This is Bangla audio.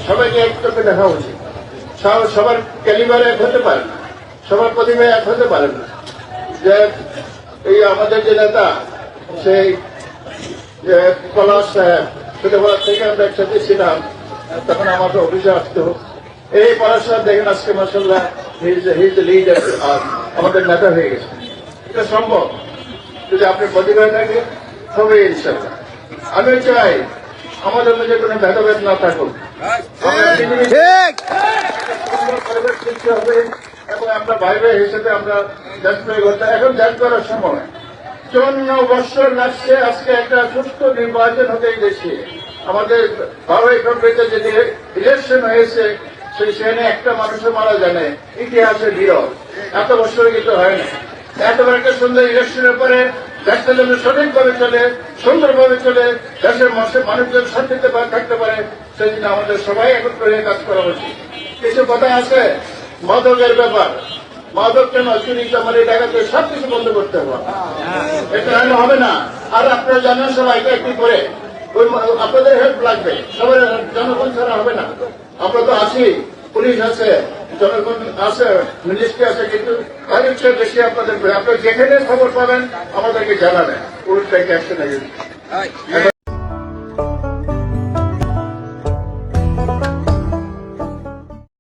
সবাইকে এক চোখে দেখা উচিত। সবার ক্যালিবারে এক হতে পারে না, সবার প্রতিভা এক হতে পারে না। যে এই আমাদের যে নেতা সেই পলাশ সাহেব, ছোটবেলা থেকে আমরা একসাথে ছিলাম, তখন আমাকে অফিসে আসতো। এই পলাশ সাহেব দেখেন আজকে মাসাল্লাহ হিজ লিডার, আমাদের নেতা হয়ে গেছে। এটা সম্ভব যদি আপনার প্রতিভা থাকে, হবে ইনশাল্লাহ। আমি চাই আমাদের মধ্যে কোনো ভেদাভেদ না থাকুক, সৃষ্টি হবে এবং আমরা ভাই ভাই হিসেবে আমরা দেশ করতে। এখন দেশ করার সময় 54 বছর লাগছে আজকে একটা সুস্থ নির্বাচন হতে দেশে। আমাদের 12 ফেব্রুয়ারিতে যে ইলেকশন হয়েছে সেখানে একটা মানুষও মারা যায়, ইতিহাসে বিরল। এত বছর কিন্তু হয় না। এতবার একটা সুন্দর ইলেকশনের পরে দেশটা যেন সঠিকভাবে চলে, সুন্দরভাবে চলে, দেশের মানুষজন শান্তিতে থাকতে পারে, সেই জন্য আমাদের সবাই একত্র হয়ে কাজ করা উচিত। কিছু কথা আছে মাদকের ব্যাপার, মাদক কেন চুরি চামারি ডাকাতি সবকিছু বন্ধ করতে হবে, এটা হবে না। আর আপনারা জানেন সবাই একটি করে ওই আপনাদের হেল্প লাগবে, সবাই জনগণ ছাড়া হবে না। আমরা তো আছি, পুলিশ আছে, জনগণ আছে, মিনিস্ট্রি আছে, কিন্তু তাদের চেয়ে বেশি আপনাদের আপনারা যেখানে খবর পাবেন আমাদেরকে জানাবেন, পুলিশ অ্যাকশন